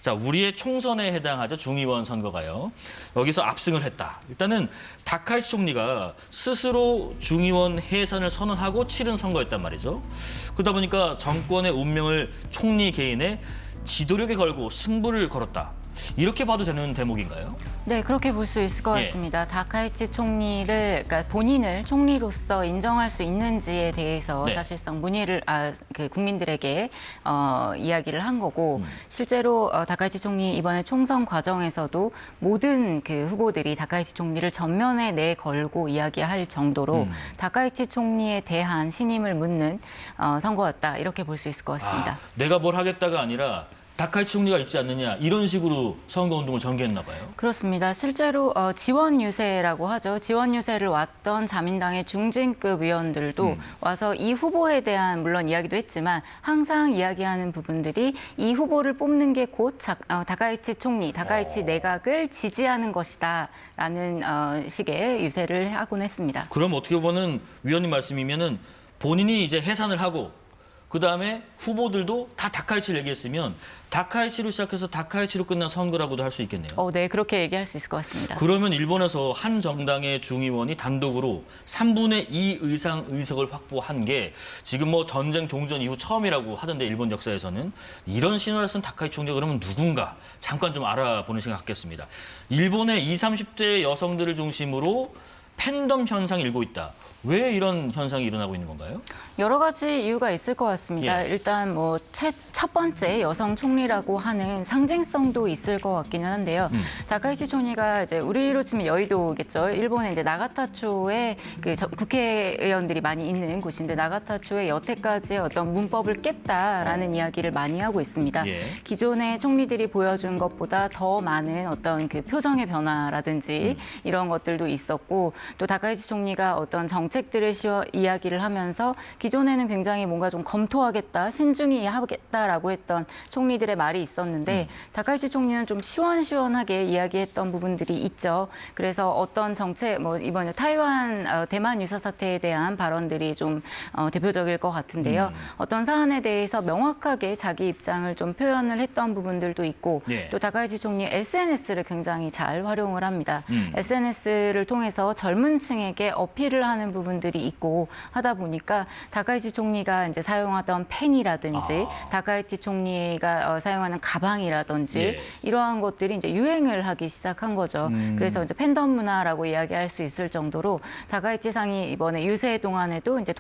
자, 우리의 총선에 해당하죠. 중의원 선거가요. 여기서 압승을 했다. 일단은 다카이치 총리가 스스로 중의원 해산을 선언하고 치른 선거였단 말이죠. 그러다 보니까 정권의 운명을 총리 개인의 지도력에 걸고 승부를 걸었다. 이렇게 봐도 되는 대목인가요? 네, 그렇게 볼 수 있을 것 예. 같습니다. 다카이치 총리를, 그러니까 본인을 총리로서 인정할 수 있는지에 대해서 네. 사실상 문의를 국민들에게 이야기를 한 거고, 실제로 다카이치 총리 이번에 총선 과정에서도 모든 그 후보들이 다카이치 총리를 전면에 내걸고 이야기할 정도로 다카이치 총리에 대한 신임을 묻는 선거였다, 이렇게 볼 수 있을 것 같습니다. 내가 뭘 하겠다가 아니라 다카이치 총리가 있지 않느냐 이런 식으로 선거운동을 전개했나 봐요. 그렇습니다. 실제로 지원 유세라고 하죠. 지원 유세를 왔던 자민당의 중진급 의원들도 와서 이 후보에 대한 물론 이야기도 했지만 항상 이야기하는 부분들이 이 후보를 뽑는 게 곧 다카이치 총리, 다카이치 내각을 지지하는 것이다라는 식의 유세를 하곤 했습니다. 그럼 어떻게 보면 위원님 말씀이면은 본인이 이제 해산을 하고 그다음에 후보들도 다 다카이치를 얘기했으면 다카이치로 시작해서 다카이치로 끝난 선거라고도 할 수 있겠네요. 네, 그렇게 얘기할 수 있을 것 같습니다. 그러면 일본에서 한 정당의 중의원이 단독으로 3분의 2 의상 의석을 확보한 게 지금 뭐 전쟁 종전 이후 처음이라고 하던데 일본 역사에서는 이런 신호를 쓴 다카이치 총리가 그러면 누군가 잠깐 좀 알아보는 시간 갖겠습니다. 일본의 20, 30대 여성들을 중심으로 팬덤 현상이 일고 있다. 왜 이런 현상이 일어나고 있는 건가요? 여러 가지 이유가 있을 것 같습니다. 예. 일단 뭐 첫 번째 여성 총리라고 하는 상징성도 있을 것 같기는 한데요. 다카이치 총리가 이제 우리로 치면 여의도겠죠. 일본의 이제 나가타초에 그 국회의원들이 많이 있는 곳인데 나가타초의 여태까지의 어떤 문법을 깼다라는 이야기를 많이 하고 있습니다. 예. 기존의 총리들이 보여준 것보다 더 많은 어떤 그 표정의 변화라든지 이런 것들도 있었고 또 다카이치 총리가 어떤 정책들을 이야기를 하면서 기존에는 굉장히 뭔가 좀 검토하겠다, 신중히 하겠다라고 했던 총리들의 말이 있었는데 다카이치 총리는 좀 시원시원하게 이야기했던 부분들이 있죠. 그래서 어떤 정책, 뭐 이번에 타이완, 대만 유사 사태에 대한 발언들이 좀 대표적일 것 같은데요. 어떤 사안에 대해서 명확하게 자기 입장을 좀 표현을 했던 부분들도 있고 예. 또 다카이치 총리 SNS를 굉장히 잘 활용을 합니다. SNS를 통해서 젊은 층에게 어필을 하는 부분들이 있고 하다 보니까 다카이치 총리가 이제 사용하던 펜이라든지 다카이치 총리가 사용하는 가방이라든지 예. 이러한 것들이 이제 유행을 하기 시작한 거죠. 그래서 이제 팬덤 문화라고 이야기할 수 있을 정도로 다카이치 상이 이번에 유세 동안에도 이제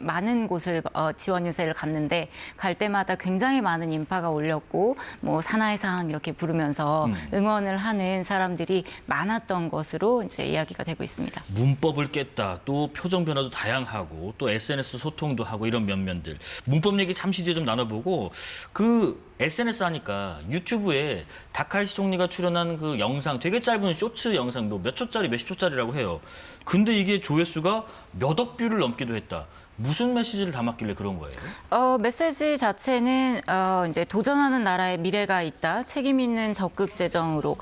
많은 곳을 지원 유세를 갔는데 갈 때마다 굉장히 많은 인파가 올렸고 뭐 사나이 상 이렇게 부르면서 응원을 하는 사람들이 많았던 것으로 이제 이야기가 되고 있습니다. 문법을 깼다. 또 표정 변화도 다양하고 또 SNS 소통도 하고 이런 면면들. 문법 얘기 잠시 뒤에 좀 나눠보고 그 SNS 하니까 유튜브에 다카이치 총리가 출연한 그 영상 되게 짧은 쇼츠 영상도 몇 초짜리 몇십 초짜리라고 해요. 근데 이게 조회수가 몇억 뷰를 넘기도 했다. 무슨 메시지를 담았길래 그런 거예요? 메시지 자체는 이제 도전하는 나라의 미래가 있다. 책임 있는 적극 재정으로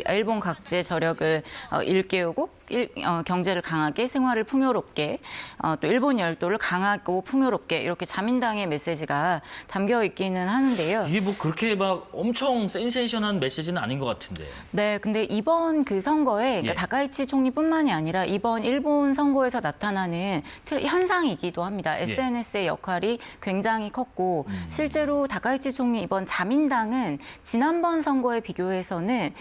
일본 각지의 저력을 일깨우고 경제를 강하게 생활을 풍요롭게 또 일본 열도를 강하고 풍요롭게 이렇게 자민당의 메시지가 담겨 있기는 하는데요. 이게 뭐 그렇게 막 엄청 센세이션한 메시지는 아닌 것 같은데. 네, 근데 이번 그 선거에 그러니까 예. 다카이치 총리뿐만이 아니라 이번 일본 선거에서 나타나는 현상이기도 합니다. SNS의 역할이 굉장히 컸고 실제로 다카이치 총리 이번 자민당은 지난번 선거에 비교해서는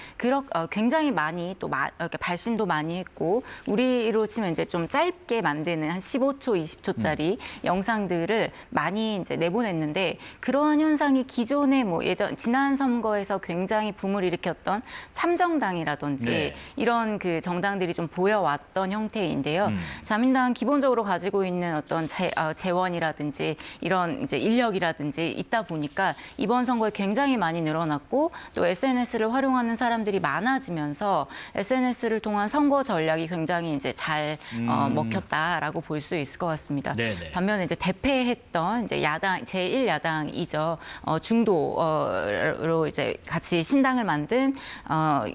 굉장히 많이 또 이렇게 발신도 많이 했고 우리로 치면 이제 좀 짧게 만드는 한 15초, 20초짜리 영상들을 많이 이제 내보냈는데 그러한 현상이 기존의 뭐 지난 선거에서 굉장히 붐을 일으켰던 참정당이라든지 네. 이런 그 정당들이 좀 보여왔던 형태인데요. 자민당은 기본적으로 가지고 있는 어떤 재원이라든지 이런 이제 인력이라든지 있다 보니까 이번 선거에 굉장히 많이 늘어났고 또 SNS를 활용하는 사람들이 많아지면서 SNS를 통한 선거 전략 전략이 굉장히 이제 잘 먹혔다라고 볼 수 있을 것 같습니다. 네네. 반면에 이제 대패했던 이제 야당 제1야당이죠. 중도로 이제 같이 신당을 만든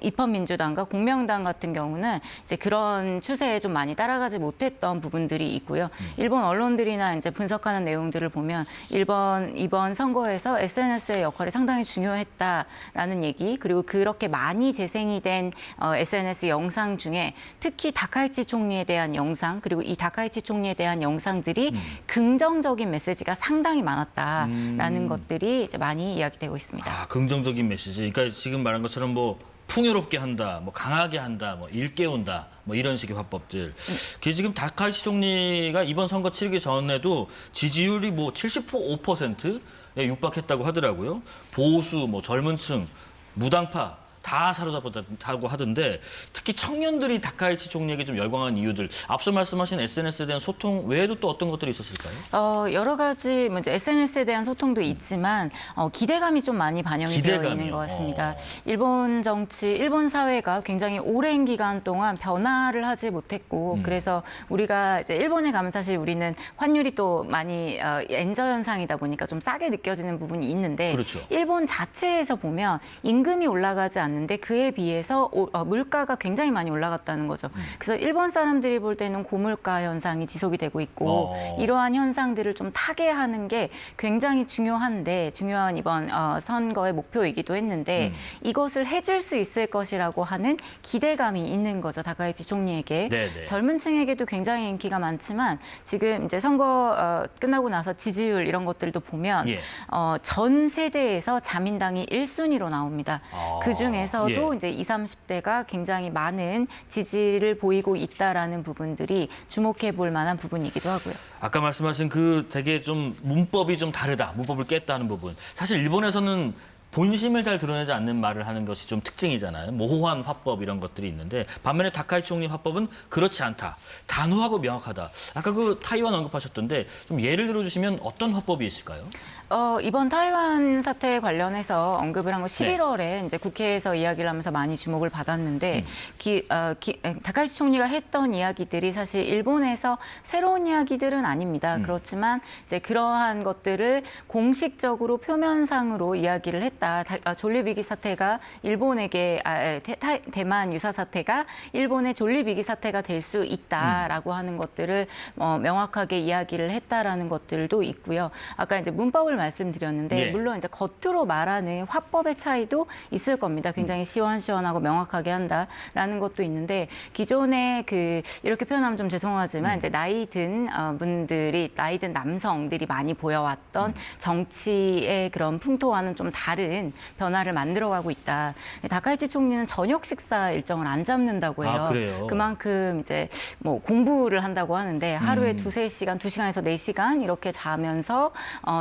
입헌민주당과 공명당 같은 경우는 이제 그런 추세에 좀 많이 따라가지 못했던 부분들이 있고요. 일본 언론들이나 이제 분석하는 내용들을 보면 이번 선거에서 SNS의 역할이 상당히 중요했다라는 얘기, 그리고 그렇게 많이 재생이 된 SNS 영상 중에 특히 다카이치 총리에 대한 영상, 그리고 이 다카이치 총리에 대한 영상들이 긍정적인 메시지가 상당히 많았다라는 것들이 이제 많이 이야기되고 있습니다. 아, 긍정적인 메시지. 그러니까 지금 말한 것처럼 뭐 풍요롭게 한다, 뭐 강하게 한다, 뭐 일깨운다, 뭐 이런 식의 화법들. 그 지금 다카이치 총리가 이번 선거 치르기 전에도 지지율이 뭐 75%에 육박했다고 하더라고요. 보수, 뭐 젊은층, 무당파 다 사로잡았다고 하던데, 특히 청년들이 다카이치 총리에게 좀 열광한 이유들, 앞서 말씀하신 SNS에 대한 소통 외에도 또 어떤 것들이 있었을까요? 여러 가지 이제 SNS에 대한 소통도 있지만 기대감이 좀 많이 반영이 되어 있는 것 같습니다. 일본 정치, 일본 사회가 굉장히 오랜 기간 동안 변화를 하지 못했고, 그래서 우리가 이제 일본에 가면 사실 우리는 환율이 또 많이 엔저 현상이다 보니까 좀 싸게 느껴지는 부분이 있는데, 그렇죠. 일본 자체에서 보면 임금이 올라가지 않는데 그에 비해서 물가가 굉장히 많이 올라갔다는 거죠. 그래서 일본 사람들이 볼 때는 고물가 현상이 지속이 되고 있고, 이러한 현상들을 좀 타개하는 게 굉장히 중요한 이번 선거의 목표이기도 했는데, 이것을 해줄 수 있을 것이라고 하는 기대감이 있는 거죠, 다카이치 총리에게. 네네. 젊은 층에게도 굉장히 인기가 많지만 지금 이제 선거 끝나고 나서 지지율 이런 것들도 보면 예. 전 세대에서 자민당이 1순위로 나옵니다. 그 중에서도 예. 이제 20, 30대가 굉장히 많은 지지를 보이고 있다라는 부분들이 주목해 볼 만한 부분이기도 하고요. 아까 말씀하신 그 되게 좀 문법이 좀 다르다, 문법을 깼다는 부분. 사실 일본에서는 본심을 잘 드러내지 않는 말을 하는 것이 좀 특징이잖아요. 모호한 화법 이런 것들이 있는데, 반면에 다카이치 총리 화법은 그렇지 않다. 단호하고 명확하다. 아까 그 타이완 언급하셨던데 좀 예를 들어주시면 어떤 화법이 있을까요? 이번 타이완 사태 관련해서 언급을 한 거 11월에 이제 국회에서 이야기를 하면서 많이 주목을 받았는데, 다카이치 총리가 했던 이야기들이 사실 일본에서 새로운 이야기들은 아닙니다. 그렇지만 이제 그러한 것들을 공식적으로 표면상으로 이야기를 했다. 존립위기 사태가 일본에게 대만 유사 사태가 일본의 존립위기 사태가 될 수 있다라고 하는 것들을 명확하게 이야기를 했다라는 것들도 있고요. 아까 이제 문법을 말씀드렸는데, 예. 물론 이제 겉으로 말하는 화법의 차이도 있을 겁니다. 굉장히 시원시원하고 명확하게 한다라는 것도 있는데, 기존에 이렇게 표현하면 좀 죄송하지만 이제 나이 든 남성들이 많이 보여왔던 정치의 그런 풍토와는 좀 다른 변화를 만들어가고 있다. 다카이치 총리는 저녁 식사 일정을 안 잡는다고 해요. 아, 그래요? 그만큼 이제 뭐 공부를 한다고 하는데, 하루에 2-3시간, 2시간에서 4시간 이렇게 자면서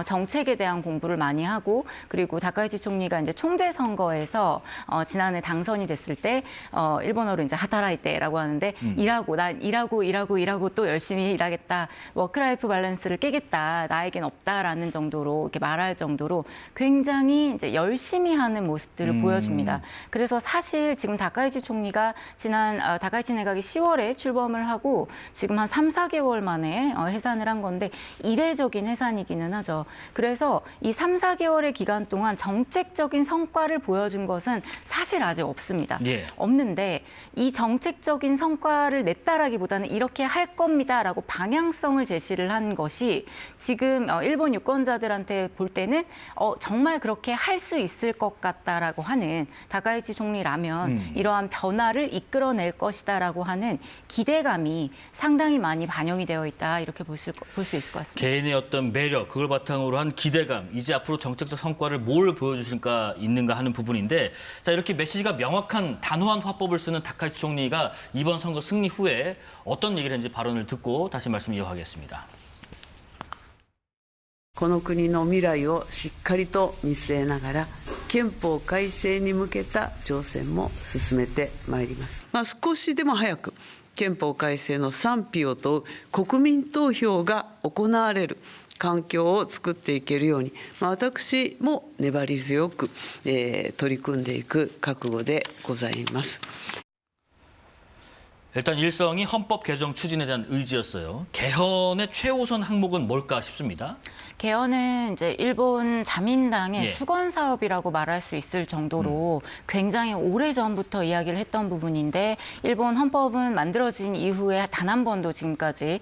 정책에 대한 공부를 많이 하고, 그리고 다카이치 총리가 이제 총재 선거에서 지난해 당선이 됐을 때 일본어로 이제 하타라이테라고 하는데, 난 일하고 또 열심히 일하겠다, 워크라이프 밸런스를 깨겠다, 나에겐 없다라는 정도로 이렇게 말할 정도로 굉장히 이제 열심히 하는 모습들을 보여줍니다. 그래서 사실 지금 다카이치 총리가 다카이치 내각이 10월에 출범을 하고 지금 한 3-4개월 만에 해산을 한 건데, 이례적인 해산이기는 하죠. 그래서 이 3-4개월의 기간 동안 정책적인 성과를 보여준 것은 사실 아직 없습니다. 예. 없는데, 이 정책적인 성과를 냈다라기보다는 이렇게 할 겁니다라고 방향성을 제시를 한 것이 지금 일본 유권자들한테 볼 때는 정말 그렇게 할 수 있을 것 같다라고 하는, 다카이치 총리라면 이러한 변화를 이끌어낼 것이다라고 하는 기대감이 상당히 많이 반영이 되어 있다, 이렇게 볼 수 있을 것 같습니다. 개인의 어떤 매력, 그걸 바탕으로 한 기대감, 이제 앞으로 정책적 성과를 뭘 보여주실까 있는가 하는 부분인데, 자, 이렇게 메시지가 명확한 단호한 화법을 쓰는 다카이치 총리가 이번 선거 승리 후에 어떤 얘기를 했는지 발언을 듣고 다시 말씀 이어가겠습니다. この国の未来をしっかりと見据えながら憲法改正に向けた挑戦も進めてまいります。少しでも早く憲法改正の賛否を問う国民投票が行われる環境を作っていけるように、私も粘り強く、取り組んでいく覚悟でございます。 일단 일성이 헌법 개정 추진에 대한 의지였어요. 개헌의 최우선 항목은 뭘까 싶습니다. 개헌은 이제 일본 자민당의 예. 수건 사업이라고 말할 수 있을 정도로 굉장히 오래 전부터 이야기를 했던 부분인데 일본 헌법은 만들어진 이후에 단 한 번도 지금까지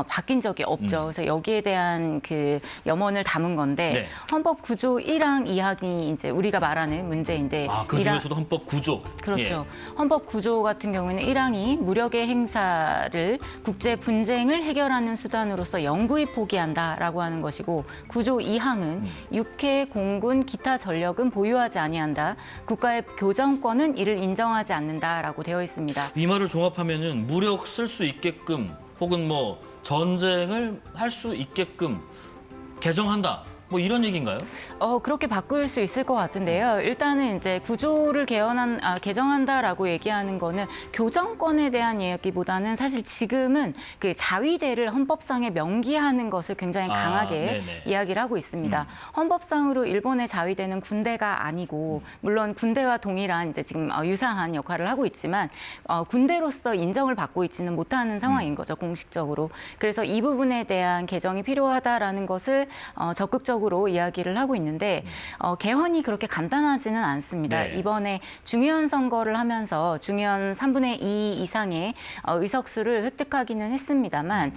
바뀐 적이 없죠. 그래서 여기에 대한 그 염원을 담은 건데 네. 헌법 9조 1항 2항이 이제 우리가 말하는 문제인데 그 중에서도 헌법 9조. 그렇죠. 헌법 9조 같은 경우에는 1항이 무력의 행사를 국제 분쟁을 해결하는 수단으로서 영구히 포기한다라고 하는 것이고 9조 2항은 육해, 공군, 기타 전력은 보유하지 아니한다. 국가의 교정권은 이를 인정하지 않는다라고 되어 있습니다. 이 말을 종합하면은 무력 쓸 수 있게끔 혹은 뭐 전쟁을 할 수 있게끔 개정한다. 뭐 이런 얘기인가요? 그렇게 바꿀 수 있을 것 같은데요. 일단은 이제 구조를 개정한다라고 얘기하는 거는 교정권에 대한 이야기보다는 사실 지금은 그 자위대를 헌법상에 명기하는 것을 굉장히 강하게 네네. 이야기를 하고 있습니다. 헌법상으로 일본의 자위대는 군대가 아니고 물론 군대와 동일한 이제 지금 유사한 역할을 하고 있지만 군대로서 인정을 받고 있지는 못하는 상황인 거죠, 공식적으로. 그래서 이 부분에 대한 개정이 필요하다라는 것을 적극적으로 이야기를 하고 있는데 개헌이 그렇게 간단하지는 않습니다. 네. 이번에 중의원 선거를 하면서 중의원 3분의 2 이상의 의석수를 획득하기는 했습니다만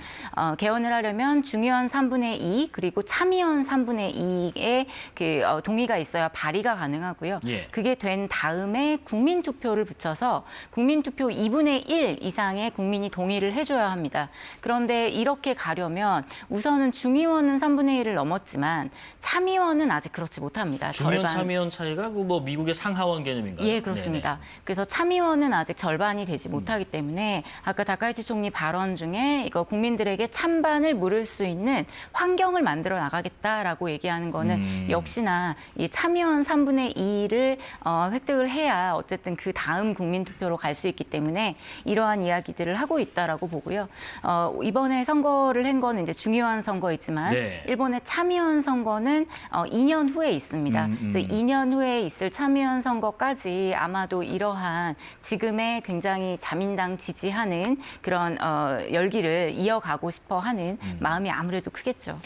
개헌을 하려면 중의원 3분의 2 그리고 참의원 3분의 2의 그 동의가 있어야 발의가 가능하고요. 예. 그게 된 다음에 국민투표를 붙여서 국민투표 2분의 1 이상의 국민이 동의를 해줘야 합니다. 그런데 이렇게 가려면 우선은 중의원은 3분의 1을 넘었지만 참의원은 아직 그렇지 못합니다. 중의원 절반. 참의원 차이가 그 뭐 미국의 상하원 개념인가요? 예, 그렇습니다. 그래서 참의원은 아직 절반이 되지 못하기 때문에 아까 다카이치 총리 발언 중에 이거 국민들에게 찬반을 물을 수 있는 환경을 만들어 나가겠다라고 얘기하는 거는 역시나 이 참의원 3분의 2를 획득을 해야 어쨌든 그 다음 국민투표로 갈 수 있기 때문에 이러한 이야기들을 하고 있다라고 보고요. 이번에 선거를 한 거는 이제 중의원 선거이지만 네. 일본의 참의원 선거는 2년 후에 있습니다. 그래서 2년 후에 있을 참의원 선거까지 아마도 이러한 지금의 굉장히 자민당 지지하는 그런 열기를 이어가고 싶어 하는 마음이 아무래도 크겠죠.